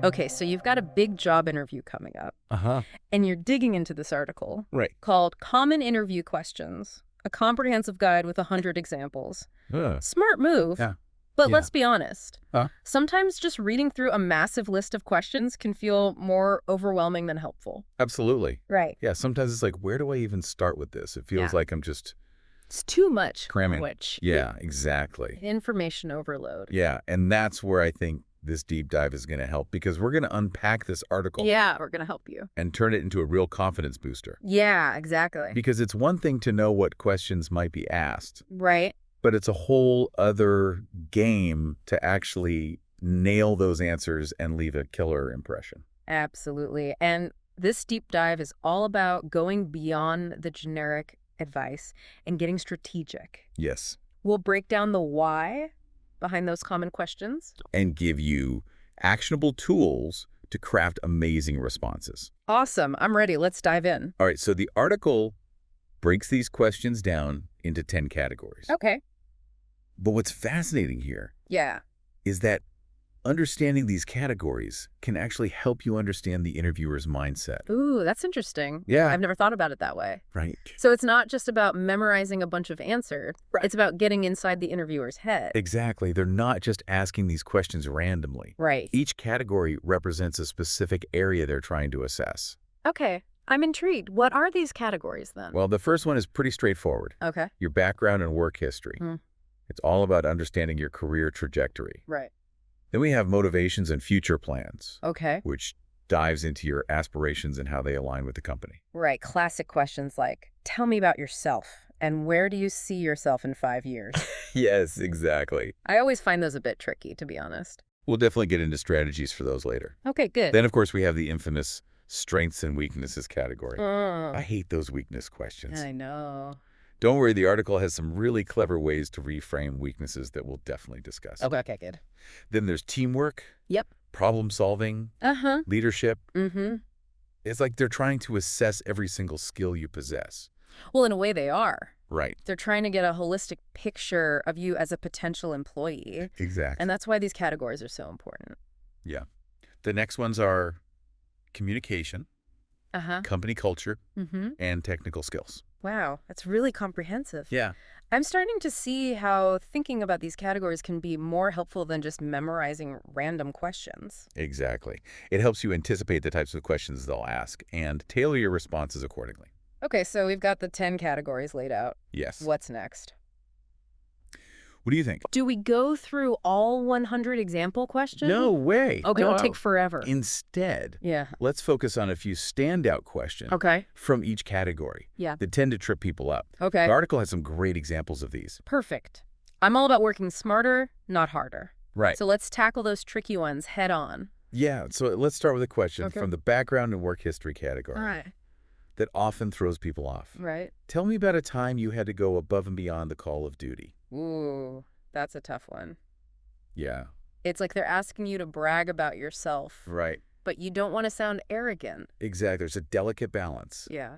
Okay, so you've got a big job interview coming up, Uh-huh. and you're digging into this article Right. called Common Interview Questions, a comprehensive guide with 100 examples. Ugh. Smart move. Yeah. But Yeah. let's be honest. Huh? Sometimes just reading through a massive list of questions can feel more overwhelming than helpful. Absolutely. Right. Yeah, sometimes it's like, where do I even start with this? It feels Yeah. like I'm just It's too much. cramming. Which Yeah, exactly. information overload. Yeah, and that's where I think this deep dive is going to help, because we're going to unpack this article Yeah, we're going to help you. and turn it into a real confidence booster. Yeah, exactly. Because it's one thing to know what questions might be asked, Right. but it's a whole other game to actually nail those answers and leave a killer impression. Absolutely. And this deep dive is all about going beyond the generic advice and getting strategic. Yes. We'll break down the why behind those common questions. And give you actionable tools to craft amazing responses. Awesome. I'm ready. Let's dive in. All right, so the article breaks these questions down into 10 categories. Okay. But what's fascinating here Yeah. is that understanding these categories can actually help you understand the interviewer's mindset. Ooh, that's interesting. Yeah. I've never thought about it that way. Right. So it's not just about memorizing a bunch of answers. Right. It's about getting inside the interviewer's head. Exactly. They're not just asking these questions randomly. Right. Each category represents a specific area they're trying to assess. Okay. I'm intrigued. What are these categories then? Well, the first one is pretty straightforward. Okay. Your background and work history. Hmm. It's all about understanding your career trajectory. Right. Then we have motivations and future plans, Okay. which dives into your aspirations and how they align with the company. Right. Classic questions like, tell me about yourself and where do you see yourself in 5 years? Yes, exactly. I always find those a bit tricky, to be honest. We'll definitely get into strategies for those later. Okay, good. Then, of course, we have the infamous strengths and weaknesses category. I I hate those weakness questions. know. Don't worry, the article has some really clever ways to reframe weaknesses that we'll definitely discuss. Okay, good. Then there's teamwork, Yep. problem solving, Uh-huh. leadership. Mm-hmm. It's like they're trying to assess every single skill you possess. Well, in a way they are. Right. They're trying to get a holistic picture of you as a potential employee. Exactly. And that's why these categories are so important. Yeah. The next ones are communication, Uh-huh. company culture, Mm-hmm. and technical skills. Wow, that's really comprehensive. Yeah. I'm starting to see how thinking about these categories can be more helpful than just memorizing random questions. Exactly. It helps you anticipate the types of questions they'll ask and tailor your responses accordingly. Okay, so we've got the 10 categories laid out. Yes. What's next? What do you think? Do we go through all 100 example questions? No way. Okay, No. it'll take forever. Instead, Yeah. let's focus on a few standout questions Okay. from each category Yeah. that tend to trip people up. Okay. The article has some great examples of these. Perfect. I'm all about working smarter, not harder. Right. So let's tackle those tricky ones head on. Yeah, so let's start with a question Okay. from the background and work history category All right. that often throws people off. Right. Tell me about a time you had to go above and beyond the call of duty. Ooh, that's a tough one. Yeah, It's like they're asking you to brag about yourself, right. but you don't want to sound arrogant. Exactly. There's a delicate balance. Yeah.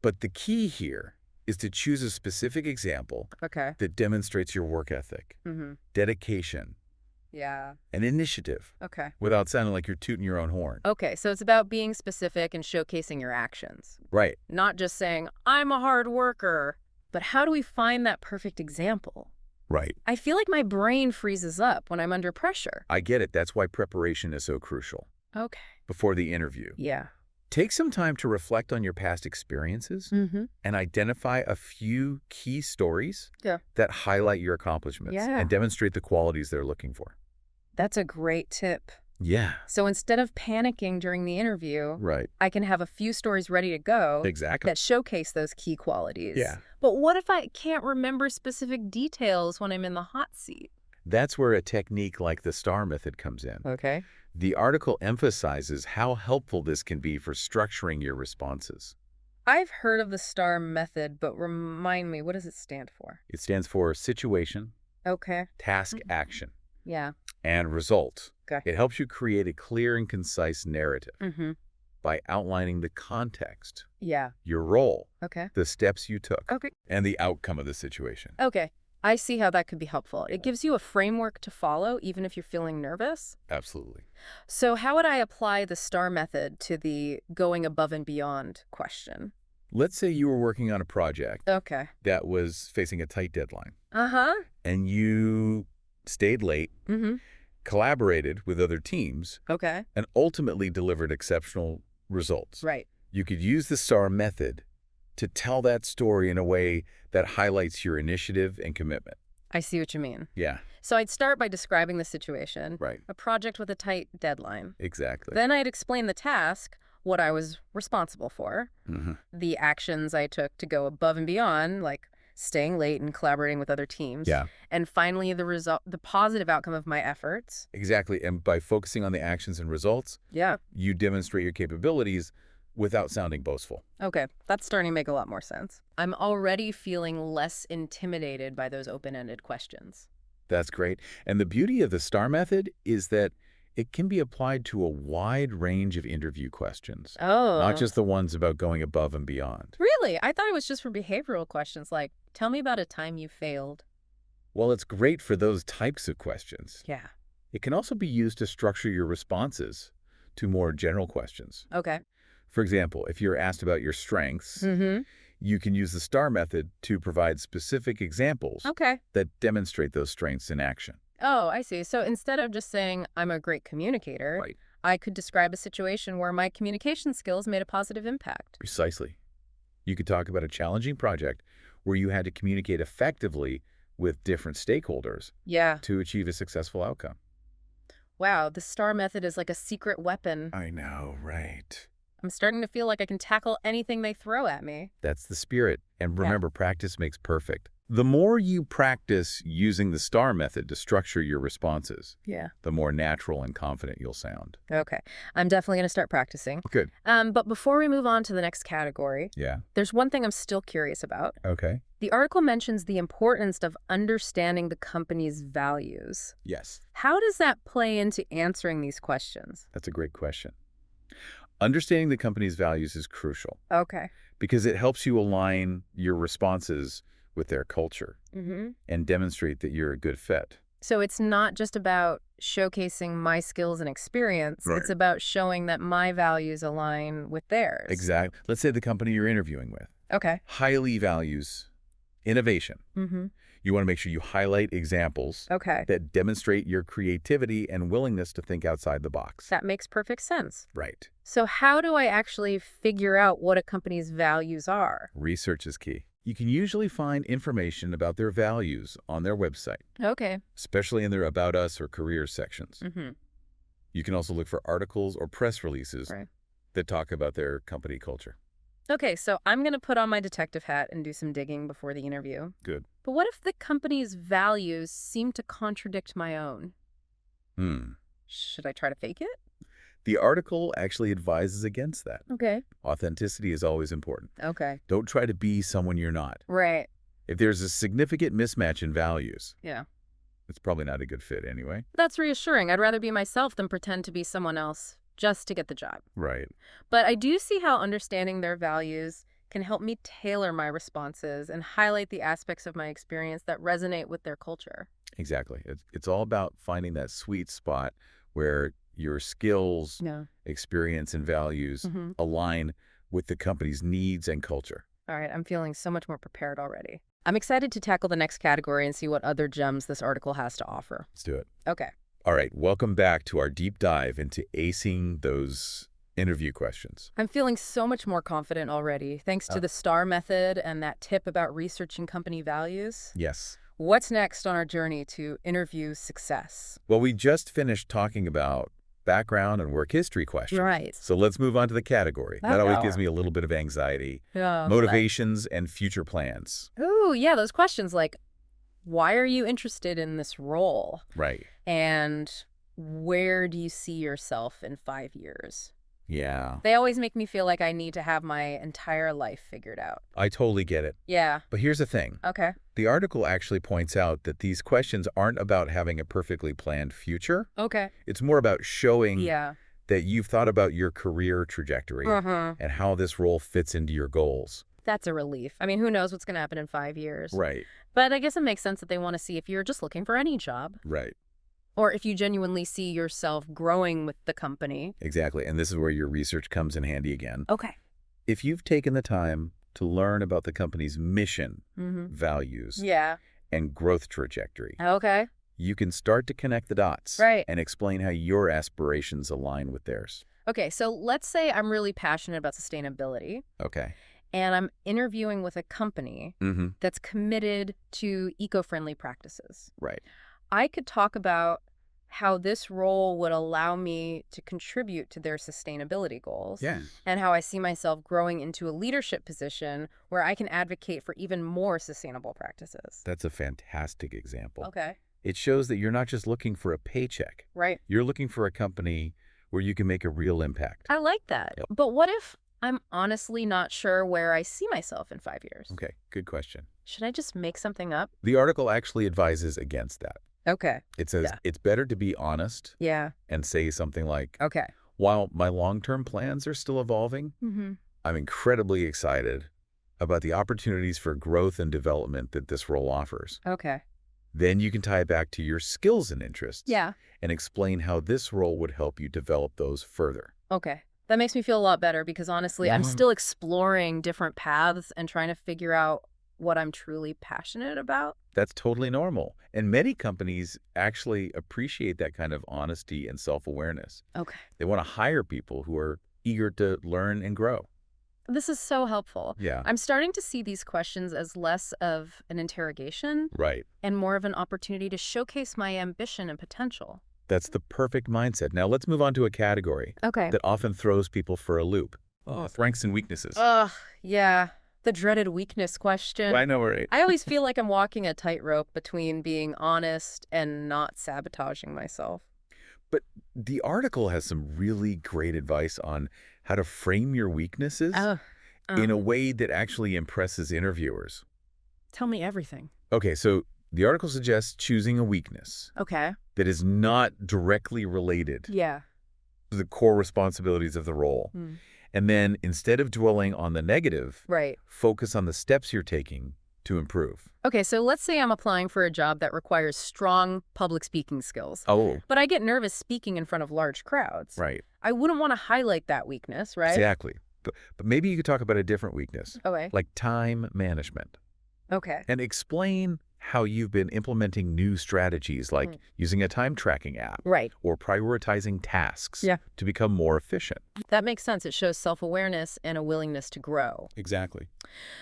But the key here is to choose a specific example Okay. that demonstrates your work ethic, Mm-hmm. dedication, Yeah. and initiative Okay. without sounding like you're tooting your own horn. Okay, so it's about being specific and showcasing your actions, Right. not just saying, I'm a hard worker. But how do we find that perfect example? Right. I feel like my brain freezes up when I'm under pressure. I get it. That's why preparation is so crucial Okay. before the interview. Yeah. Take some time to reflect on your past experiences Mm-hmm. and identify a few key stories Yeah. that highlight your accomplishments Yeah. and demonstrate the qualities they're looking for. That's a great tip. Yeah. So instead of panicking during the interview, Right. I can have a few stories ready to go Exactly. that showcase those key qualities. Yeah. But what if I can't remember specific details when I'm in the hot seat? That's where a technique like the STAR method comes in. Okay. The article emphasizes how helpful this can be for structuring your responses. I've heard of the STAR method, but remind me, what does it stand for? It stands for situation, Okay. task, action, Yeah. and result. Okay. It helps you create a clear and concise narrative Mm-hmm. by outlining the context, Yeah. your role, Okay. the steps you took, Okay. and the outcome of the situation. Okay. I see how that could be helpful. It gives you a framework to follow, even if you're feeling nervous. Absolutely. So how would I apply the STAR method to the going above and beyond question? Let's say you were working on a project Okay. that was facing a tight deadline, Uh-huh. and you stayed late, Mm-hmm. collaborated with other teams, Okay. and ultimately delivered exceptional results. Right. You could use the STAR method to tell that story in a way that highlights your initiative and commitment. I see what you mean. Yeah, So I'd start by describing the situation, right. a project with a tight deadline. Exactly. Then I'd explain the task, what I was responsible for, hmm the actions I took to go above and beyond, like staying late and collaborating with other teams. Yeah, And finally, the result, the positive outcome of my efforts. exactly. And by focusing on the actions and results, Yeah. you demonstrate your capabilities without sounding boastful. Okay. That's starting to make a lot more sense. I'm already feeling less intimidated by those open-ended questions. That's great. And the beauty of the STAR method is that it can be applied to a wide range of interview questions, Oh. not just the ones about going above and beyond. Really? I thought it was just for behavioral questions like, tell me about a time you failed. Well, it's great for those types of questions. Yeah. It can also be used to structure your responses to more general questions. Okay. For example, if you're asked about your strengths, Mm-hmm. you can use the STAR method to provide specific examples Okay. that demonstrate those strengths in action. Oh, I see. So instead of just saying I'm a great communicator, Right. I could describe a situation where my communication skills made a positive impact. Precisely. You could talk about a challenging project where you had to communicate effectively with different stakeholders Yeah. to achieve a successful outcome. Wow, the STAR method is like a secret weapon. I know, right? I'm starting to feel like I can tackle anything they throw at me. That's the spirit. And Yeah. remember, practice makes perfect. The more you practice using the STAR method to structure your responses, Yeah. the more natural and confident you'll sound. Okay. I'm definitely going to start practicing. Good. But before we move on to the next category, Yeah. there's one thing I'm still curious about. Okay. The article mentions the importance of understanding the company's values. Yes. How does that play into answering these questions? That's a great question. Understanding the company's values is crucial Okay. because it helps you align your responses with their culture Mm-hmm. and demonstrate that you're a good fit. So it's not just about showcasing my skills and experience. Right. It's about showing that my values align with theirs. Exactly. Let's say the company you're interviewing with Okay. highly values innovation. Mm-hmm. You want to make sure you highlight examples Okay. that demonstrate your creativity and willingness to think outside the box. That makes perfect sense. Right. So how do I actually figure out what a company's values are? Research is key. You can usually find information about their values on their website, Okay. especially in their About Us or Careers sections. Mm-hmm. You can also look for articles or press releases Right. that talk about their company culture. Okay, so I'm going to put on my detective hat and do some digging before the interview. Good. But what if the company's values seem to contradict my own? Should I try to fake it? The article actually advises against that. Okay. Authenticity is always important. Okay. Don't try to be someone you're not. Right. If there's a significant mismatch in values, Yeah. it's probably not a good fit anyway. That's reassuring. I'd rather be myself than pretend to be someone else just to get the job. Right. But I do see how understanding their values can help me tailor my responses and highlight the aspects of my experience that resonate with their culture. Exactly. It's all about finding that sweet spot where your skills, Yeah. experience, and values Mm-hmm. align with the company's needs and culture. All right, I'm feeling so much more prepared already. I'm excited to tackle the next category and see what other gems this article has to offer. Let's do it. Okay. All right. Welcome back to our deep dive into acing those interview questions. I'm feeling so much more confident already, thanks to the STAR method and that tip about researching company values. Yes. What's next on our journey to interview success? Well, we just finished talking about background and work history questions. Right. So let's move on to the category. That always gives Oh. me a little bit of anxiety. Yeah. Motivations and future plans. Ooh, yeah, those questions like, why are you interested in this role? Right. And where do you see yourself in 5 years? Yeah. They always make me feel like I need to have my entire life figured out. I totally get it. Yeah. But here's the thing. Okay. The article actually points out that these questions aren't about having a perfectly planned future. Okay. It's more about showing Yeah. that you've thought about your career trajectory Uh-huh. and how this role fits into your goals. That's a relief. I mean, who knows what's going to happen in 5 years? Right. But I guess it makes sense that they want to see if you're just looking for any job Right. or if you genuinely see yourself growing with the company. Exactly. And this is where your research comes in handy again. Okay. If you've taken the time to learn about the company's mission, Mm-hmm. values, Yeah. and growth trajectory, Okay. you can start to connect the dots Right. and explain how your aspirations align with theirs. Okay. So let's say I'm really passionate about sustainability Okay. and I'm interviewing with a company Mm-hmm. that's committed to eco-friendly practices. Right. I could talk about how this role would allow me to contribute to their sustainability goals. Yeah. And how I see myself growing into a leadership position where I can advocate for even more sustainable practices. That's a fantastic example. Okay. It shows that you're not just looking for a paycheck. Right. You're looking for a company where you can make a real impact. I like that. Yep. But what if I'm honestly not sure where I see myself in 5 years? Okay, good question. Should I just make something up? The article actually advises against that. Okay. It says Yeah. it's better to be honest Yeah. and say something like, Okay. while my long-term plans are still evolving, Mm-hmm. I'm incredibly excited about the opportunities for growth and development that this role offers. Okay. Then you can tie it back to your skills and interests Yeah. and explain how this role would help you develop those further. Okay. That makes me feel a lot better because honestly, I'm Mhm. still exploring different paths and trying to figure out what I'm truly passionate about. That's totally normal. And many companies actually appreciate that kind of honesty and self-awareness. Okay. They want to hire people who are eager to learn and grow. This is so helpful. Yeah, I'm starting to see these questions as less of an interrogation right. and more of an opportunity to showcase my ambition and potential. That's the perfect mindset. Now let's move on to a category Okay. that often throws people for a loop. Strengths and weaknesses. Ugh, yeah. The dreaded weakness question. I know, right? I always feel like I'm walking a tightrope between being honest and not sabotaging myself. But the article has some really great advice on how to frame your weaknesses Oh, in a way that actually impresses interviewers. tell me everything. Okay, so the article suggests choosing a weakness Okay. that is not directly related Yeah. to the core responsibilities of the role. Hmm. And then instead of dwelling on the negative, Right. focus on the steps you're taking to improve. Okay, so let's say I'm applying for a job that requires strong public speaking skills, Oh, but I get nervous speaking in front of large crowds. right. I wouldn't want to highlight that weakness, right? Exactly. But maybe you could talk about a different weakness, Okay. like time management, Okay. and explain how you've been implementing new strategies like using a time tracking app Right. or prioritizing tasks Yeah. to become more efficient. That makes sense. It shows self-awareness and a willingness to grow. Exactly.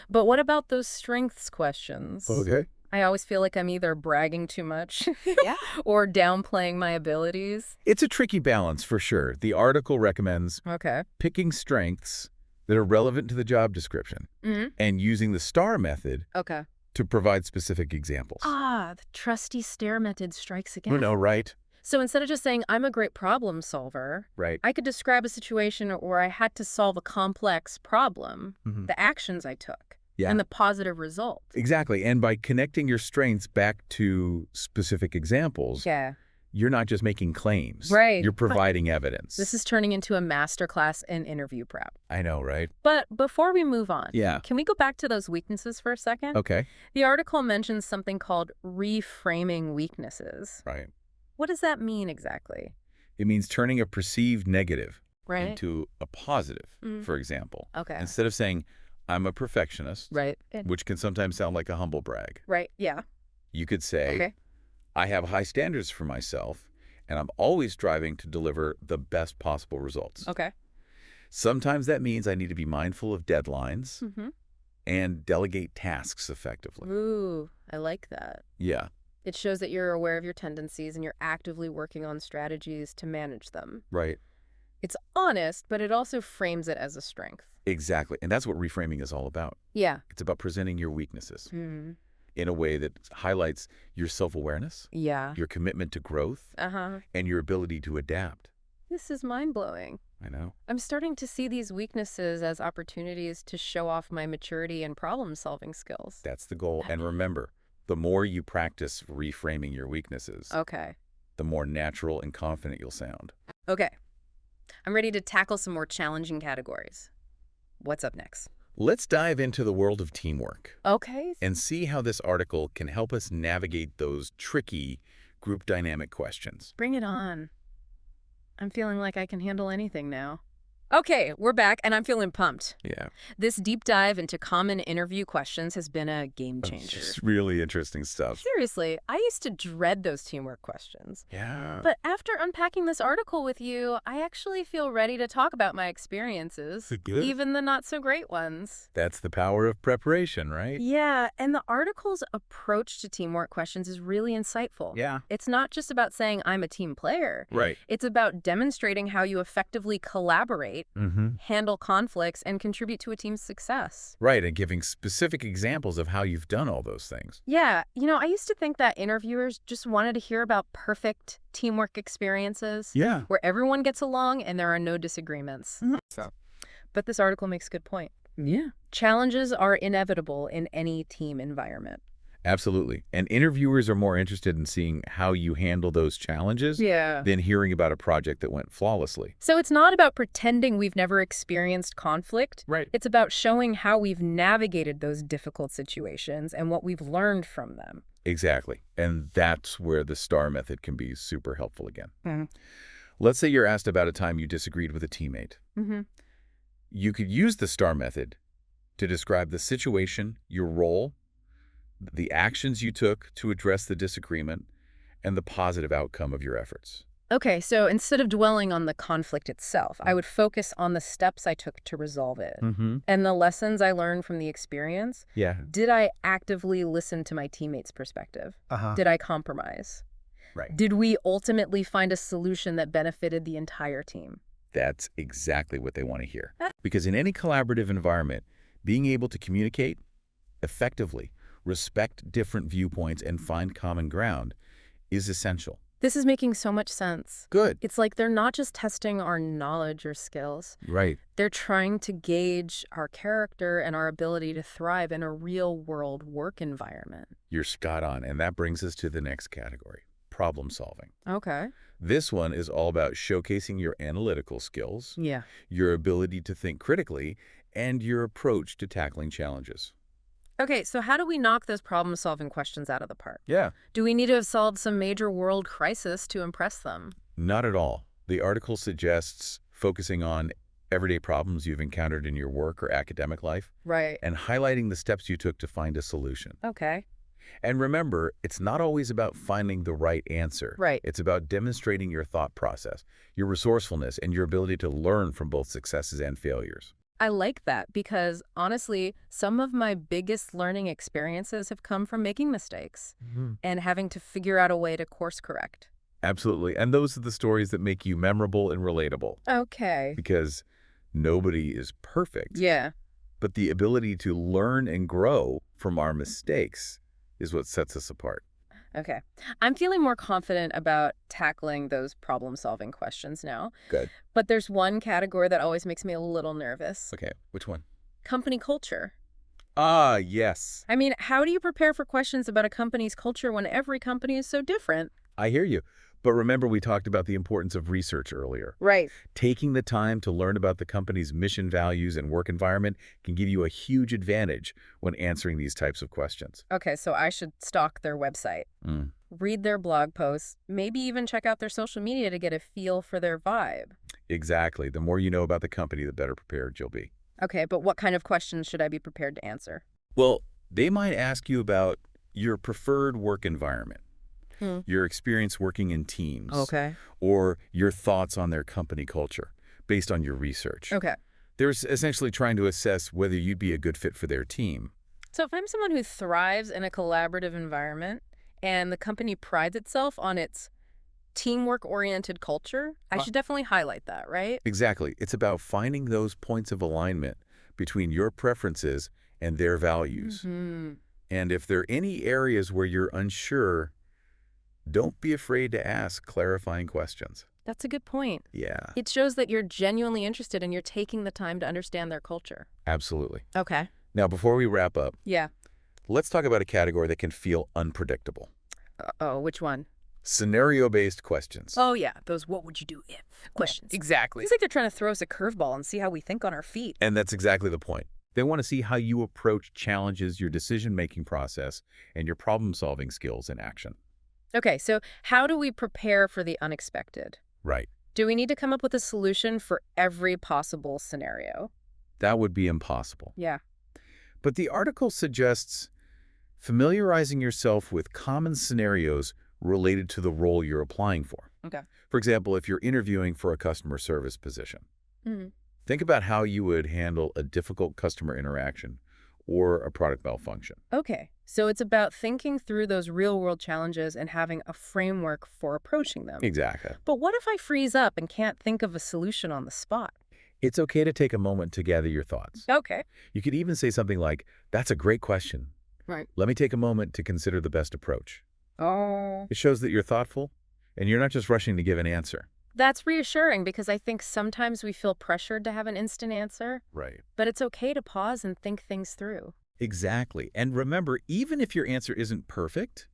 But what about those strengths questions? Okay. I always feel like I'm either bragging too much Yeah. or downplaying my abilities. It's a tricky balance for sure. The article recommends Okay. picking strengths that are relevant to the job description Mm-hmm. and using the STAR method Okay. to provide specific examples. Ah, the trusty stare method strikes again. You know, right? So instead of just saying, I'm a great problem solver, Right. I could describe a situation where I had to solve a complex problem, Mhm. the actions I took, Yeah. and the positive result. Exactly. And by connecting your strengths back to specific examples, Yeah. you're not just making claims. Right. You're providing evidence. This is turning into a masterclass in interview prep. I know, right? But before we move on, Yeah. can we go back to those weaknesses for a second? Okay. The article mentions something called reframing weaknesses. Right. What does that mean exactly? It means turning a perceived negative Right. into a positive, Mm. for example. Okay. Instead of saying, I'm a perfectionist, Right. which can sometimes sound like a humble brag, Right. Yeah. you could say, Okay. I have high standards for myself, and I'm always striving to deliver the best possible results. Okay. Sometimes that means I need to be mindful of deadlines Mm-hmm. and delegate tasks effectively. Ooh, I like that. Yeah, It shows that you're aware of your tendencies and you're actively working on strategies to manage them. right. It's honest, but it also frames it as a strength. Exactly. And that's what reframing is all about. Yeah. It's about presenting your weaknesses Mm. in a way that highlights your self-awareness, Yeah. your commitment to growth, Uh-huh. and your ability to adapt. This is mind-blowing. I know. I'm starting to see these weaknesses as opportunities to show off my maturity and problem-solving skills. That's the goal. And remember, the more you practice reframing your weaknesses, Okay. the more natural and confident you'll sound. Okay. I'm ready to tackle some more challenging categories. What's up next? Let's dive into the world of teamwork Okay. and see how this article can help us navigate those tricky group dynamic questions. Bring it on. I'm feeling like I can handle anything now. Okay, we're back, and I'm feeling pumped. Yeah. This deep dive into common interview questions has been a game It's changer. just really interesting stuff. Seriously, I used to dread those teamwork questions. Yeah. But after unpacking this article with you, I actually feel ready to talk about my experiences, Good. even the not-so-great ones. That's the power of preparation, right? Yeah, and the article's approach to teamwork questions is really insightful. Yeah. It's not just about saying I'm a team player. Right. It's about demonstrating how you effectively collaborate, Mm-hmm. handle conflicts, and contribute to a team's success. Right, and giving specific examples of how you've done all those things. Yeah, I used to think that interviewers just wanted to hear about perfect teamwork experiences Yeah. where everyone gets along and there are no disagreements. But this article makes a good point. Yeah. Challenges are inevitable in any team environment. Absolutely. And interviewers are more interested in seeing how you handle those challenges Yeah. than hearing about a project that went flawlessly. So it's not about pretending we've never experienced conflict. Right. It's about showing how we've navigated those difficult situations and what we've learned from them. Exactly. And that's where the STAR method can be super helpful again. Mhm. Let's say you're asked about a time you disagreed with a teammate. Mm-hmm. You could use the STAR method to describe the situation, your role, the actions you took to address the disagreement, and the positive outcome of your efforts. Okay, so instead of dwelling on the conflict itself, I would focus on the steps I took to resolve it. Mm-hmm. And the lessons I learned from the experience. Yeah. Did I actively listen to my teammates' perspective? Uh-huh. Did I compromise? Right. Did we ultimately find a solution that benefited the entire team? That's exactly what they want to hear. Because in any collaborative environment, being able to communicate effectively, respect different viewpoints, and find common ground is essential. This is making so much sense. Good. It's like they're not just testing our knowledge or skills. Right. They're trying to gauge our character and our ability to thrive in a real-world work environment. You're spot on. And that brings us to the next category, problem solving. Okay. This one is all about showcasing your analytical skills, Yeah. your ability to think critically, and your approach to tackling challenges. Okay, so how do we knock those problem-solving questions out of the park? Yeah. Do we need to have solved some major world crisis to impress them? Not at all. The article suggests focusing on everyday problems you've encountered in your work or academic life Right. and highlighting the steps you took to find a solution. Okay. And remember, it's not always about finding the right answer. Right. It's about demonstrating your thought process, your resourcefulness, and your ability to learn from both successes and failures. I like that because, honestly, some of my biggest learning experiences have come from making mistakes and having to figure out a way to course correct. Absolutely. And those are the stories that make you memorable and relatable Okay. because nobody is perfect. Yeah. But the ability to learn and grow from our mistakes is what sets us apart. Okay. I'm feeling more confident about tackling those problem-solving questions now. Good. But there's one category that always makes me a little nervous. Okay. Which one? Company culture. Ah, yes. I mean, how do you prepare for questions about a company's culture when every company is so different? I hear you. But remember, we talked about the importance of research earlier. Right. Taking the time to learn about the company's mission, values, and work environment can give you a huge advantage when answering these types of questions. Okay, so I should stalk their website, read their blog posts, maybe even check out their social media to get a feel for their vibe. Exactly. The more you know about the company, the better prepared you'll be. Okay, but what kind of questions should I be prepared to answer? Well, they might ask you about your preferred work environment, your experience working in teams, Okay. or your thoughts on their company culture based on your research. Okay. They're essentially trying to assess whether you'd be a good fit for their team. So if I'm someone who thrives in a collaborative environment and the company prides itself on its teamwork-oriented culture, I should definitely highlight that, right? Exactly. It's about finding those points of alignment between your preferences and their values. Mm-hmm. And if there are any areas where you're unsure, don't be afraid to ask clarifying questions. That's a good point. Yeah, It shows that you're genuinely interested and you're taking the time to understand their culture. absolutely. Okay. Now, before we wrap up, Yeah. let's talk about a category that can feel unpredictable. Oh, which one? Scenario-based questions. Oh, yeah. Those what would you do if questions. Exactly. It's like they're trying to throw us a curveball and see how we think on our feet. And that's exactly the point. They want to see how you approach challenges, your decision-making process, and your problem-solving skills in action. Okay, so how do we prepare for the unexpected? Right. Do we need to come up with a solution for every possible scenario? That would be impossible. Yeah. But the article suggests familiarizing yourself with common scenarios related to the role you're applying for. Okay. For example, if you're interviewing for a customer service position, Mhm. think about how you would handle a difficult customer interaction or a product malfunction. Okay, so it's about thinking through those real-world challenges and having a framework for approaching them. Exactly. But what if I freeze up and can't think of a solution on the spot? It's okay to take a moment to gather your thoughts. Okay. You could even say something like, "That's a great question. Right. Let me take a moment to consider the best approach." Oh. It shows that you're thoughtful and you're not just rushing to give an answer. That's reassuring because I think sometimes we feel pressured to have an instant answer, Right. but it's okay to pause and think things through. Exactly. And remember, even if your answer isn't perfect,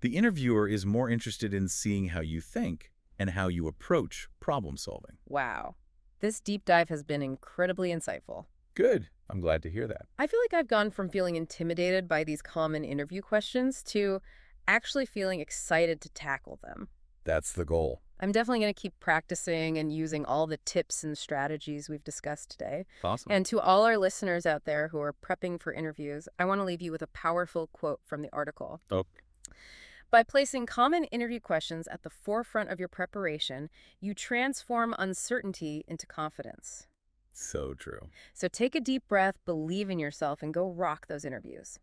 the interviewer is more interested in seeing how you think and how you approach problem solving. Wow. This deep dive has been incredibly insightful. Good. I'm glad to hear that. I feel like I've gone from feeling intimidated by these common interview questions to actually feeling excited to tackle them. That's the goal. I'm definitely going to keep practicing and using all the tips and strategies we've discussed today. Awesome. And to all our listeners out there who are prepping for interviews, I want to leave you with a powerful quote from the article. Okay. By placing common interview questions at the forefront of your preparation, you transform uncertainty into confidence. So true. So take a deep breath, believe in yourself, and go rock those interviews.